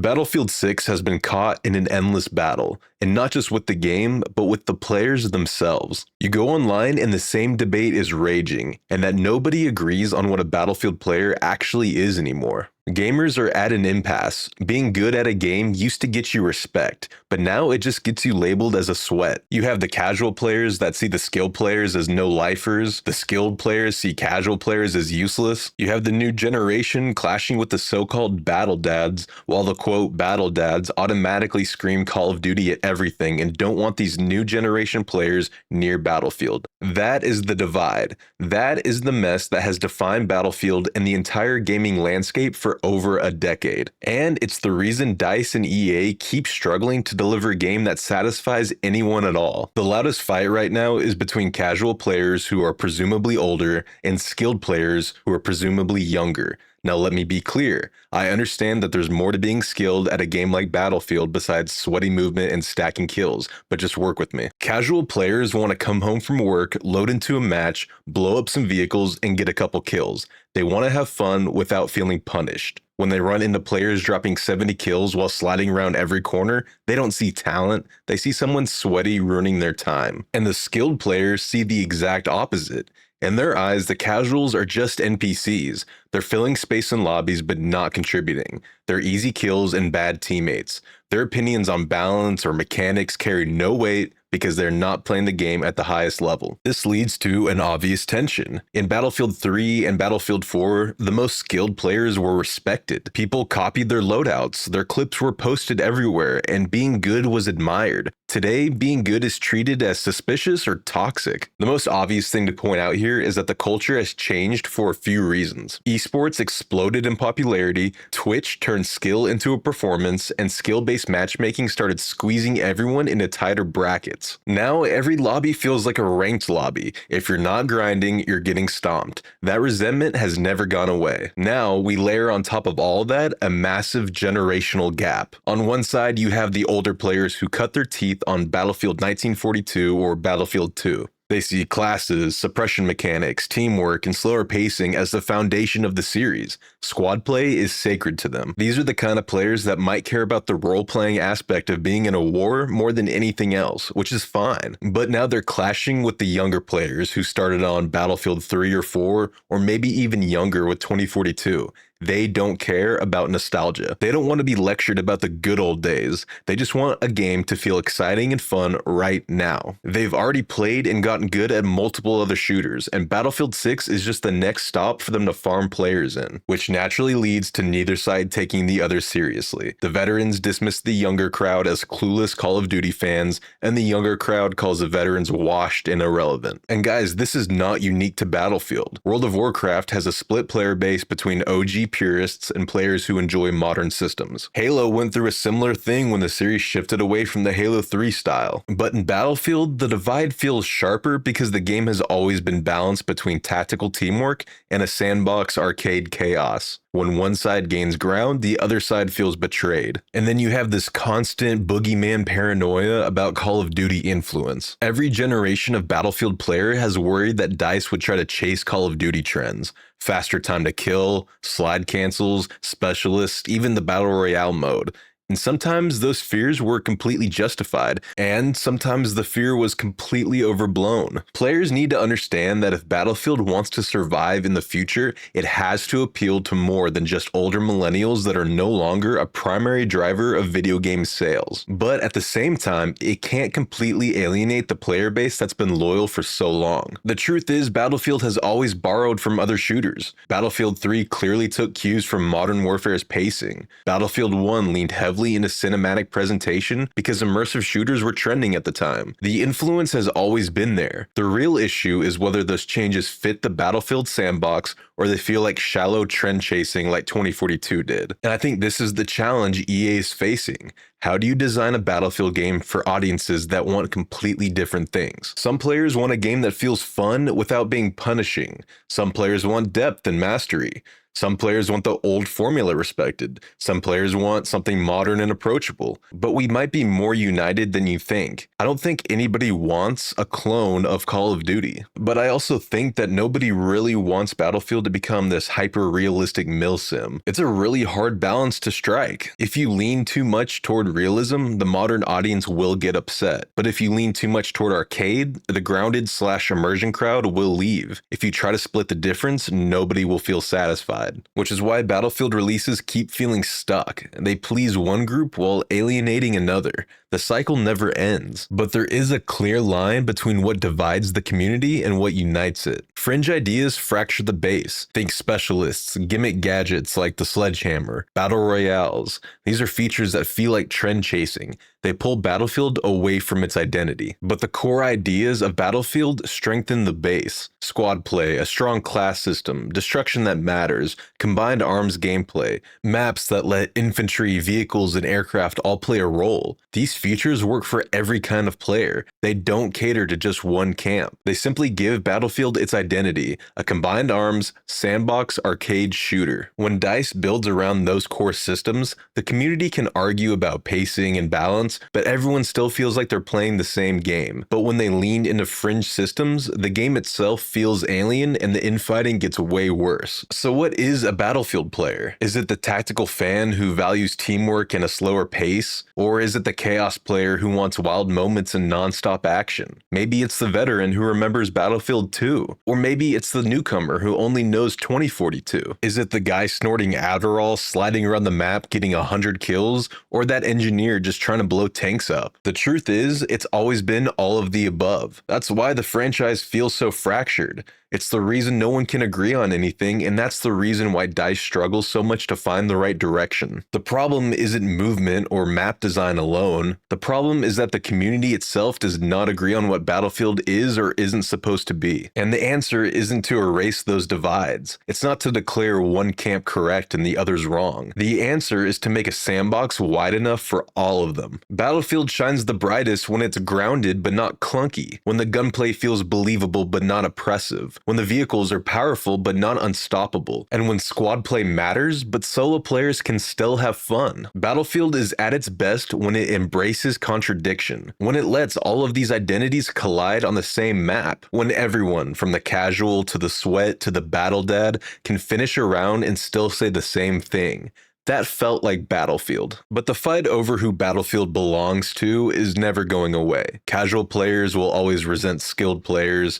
Battlefield 6 has been caught in an endless battle, and not just with the game, but with the players themselves. You go online and the same debate is raging, and that nobody agrees on what a Battlefield player actually is anymore. Gamers are at an impasse. Being good at a game used to get you respect, but now it just gets you labeled as a sweat. You have the casual players that see the skilled players as no-lifers, the skilled players see casual players as useless. You have the new generation clashing with the so-called battle dads, while the quote battle dads automatically scream Call of Duty at everything and don't want these new generation players near Battlefield. That is the divide. That is the mess that has defined Battlefield and the entire gaming landscape for over a decade. And it's the reason DICE and EA keep struggling to deliver a game that satisfies anyone at all. The loudest fight right now is between casual players who are presumably older and skilled players who are presumably younger. Now let me be clear, I understand that there's more to being skilled at a game like Battlefield besides sweaty movement and stacking kills, but just work with me. Casual players want to come home from work, load into a match, blow up some vehicles, and get a couple kills. They want to have fun without feeling punished. When they run into players dropping 70 kills while sliding around every corner, they don't see talent, they see someone sweaty ruining their time. And the skilled players see the exact opposite. In their eyes, the casuals are just NPCs. They're filling space in lobbies but not contributing. They're easy kills and bad teammates. Their opinions on balance or mechanics carry no weight because they're not playing the game at the highest level. This leads to an obvious tension. In Battlefield 3 and Battlefield 4, the most skilled players were respected. People copied their loadouts, their clips were posted everywhere, and being good was admired. Today, being good is treated as suspicious or toxic. The most obvious thing to point out here is that the culture has changed for a few reasons. Esports exploded in popularity, Twitch turned skill into a performance, and skill-based matchmaking started squeezing everyone into tighter brackets. Now, every lobby feels like a ranked lobby. If you're not grinding, you're getting stomped. That resentment has never gone away. Now, we layer on top of all that a massive generational gap. On one side, you have the older players who cut their teeth on Battlefield 1942 or Battlefield 2. They see classes, suppression mechanics, teamwork, and slower pacing as the foundation of the series. Squad play is sacred to them. These are the kind of players that might care about the role-playing aspect of being in a war more than anything else, which is fine. But now they're clashing with the younger players who started on Battlefield 3 or 4, or maybe even younger with 2042. They don't care about nostalgia. They don't want to be lectured about the good old days. They just want a game to feel exciting and fun right now. They've already played and gotten good at multiple other shooters, and Battlefield 6 is just the next stop for them to farm players in, which naturally leads to neither side taking the other seriously. The veterans dismiss the younger crowd as clueless Call of Duty fans, and the younger crowd calls the veterans washed and irrelevant. And guys, this is not unique to Battlefield. World of Warcraft has a split player base between OG purists and players who enjoy modern systems. Halo went through a similar thing when the series shifted away from the Halo 3 style. But in Battlefield, the divide feels sharper because the game has always been balanced between tactical teamwork and a sandbox arcade chaos. When one side gains ground, the other side feels betrayed. And then you have this constant boogeyman paranoia about Call of Duty influence. Every generation of Battlefield player has worried that DICE would try to chase Call of Duty trends. Faster time to kill, slide cancels, specialists, even the Battle Royale mode. And sometimes those fears were completely justified, and sometimes the fear was completely overblown. Players need to understand that if Battlefield wants to survive in the future, it has to appeal to more than just older millennials that are no longer a primary driver of video game sales. But at the same time, it can't completely alienate the player base that's been loyal for so long. The truth is, Battlefield has always borrowed from other shooters. Battlefield 3 clearly took cues from Modern Warfare's pacing. Battlefield 1 leaned heavily into cinematic presentation because immersive shooters were trending at the time. The influence has always been there. The real issue is whether those changes fit the Battlefield sandbox or they feel like shallow trend chasing like 2042 did. And I think this is the challenge EA is facing. How do you design a Battlefield game for audiences that want completely different things? Some players want a game that feels fun without being punishing. Some players want depth and mastery. Some players want the old formula respected. Some players want something modern and approachable. But we might be more united than you think. I don't think anybody wants a clone of Call of Duty. But I also think that nobody really wants Battlefield to become this hyper-realistic milsim. It's a really hard balance to strike. If you lean too much toward realism, the modern audience will get upset. But if you lean too much toward arcade, the grounded/immersion crowd will leave. If you try to split the difference, nobody will feel satisfied. Which is why Battlefield releases keep feeling stuck. They please one group while alienating another. The cycle never ends. But there is a clear line between what divides the community and what unites it. Fringe ideas fracture the base. Think specialists, gimmick gadgets like the sledgehammer, battle royales. These are features that feel like trend chasing. They pull Battlefield away from its identity. But the core ideas of Battlefield strengthen the base. Squad play, a strong class system, destruction that matters, combined arms gameplay, maps that let infantry, vehicles, and aircraft all play a role. These features work for every kind of player. They don't cater to just one camp. They simply give Battlefield its identity, a combined arms, sandbox, arcade shooter. When DICE builds around those core systems, the community can argue about pacing and balance, but everyone still feels like they're playing the same game. But when they lean into fringe systems, the game itself feels alien and the infighting gets way worse. So what is a Battlefield player? Is it the tactical fan who values teamwork and a slower pace? Or is it the chaos player who wants wild moments and non-stop action? Maybe it's the veteran who remembers Battlefield 2. Or maybe it's the newcomer who only knows 2042. Is it the guy snorting Adderall, sliding around the map, getting 100 kills? Or that engineer just trying to blow tanks up? The truth is, it's always been all of the above. That's why the franchise feels so fractured. It's the reason no one can agree on anything, and that's the reason why DICE struggles so much to find the right direction. The problem isn't movement or map design alone. The problem is that the community itself does not agree on what Battlefield is or isn't supposed to be. And the answer isn't to erase those divides. It's not to declare one camp correct and the others wrong. The answer is to make a sandbox wide enough for all of them. Battlefield shines the brightest when it's grounded but not clunky, when the gunplay feels believable but not oppressive, when the vehicles are powerful but not unstoppable, and when squad play matters but solo players can still have fun. Battlefield is at its best when it embraces contradiction, when it lets all of these identities collide on the same map, when everyone, from the casual to the sweat to the battle dad, can finish a round and still say the same thing. That felt like Battlefield. But the fight over who Battlefield belongs to is never going away. Casual players will always resent skilled players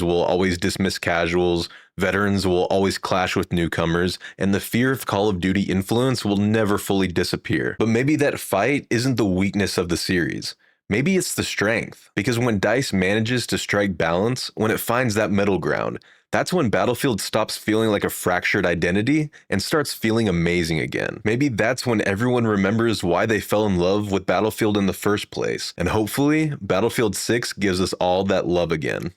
will always dismiss casuals, veterans will always clash with newcomers, and the fear of Call of Duty influence will never fully disappear. But maybe that fight isn't the weakness of the series. Maybe it's the strength, because when DICE manages to strike balance, when it finds that middle ground, that's when Battlefield stops feeling like a fractured identity and starts feeling amazing again. Maybe that's when everyone remembers why they fell in love with Battlefield in the first place, and hopefully, Battlefield 6 gives us all that love again.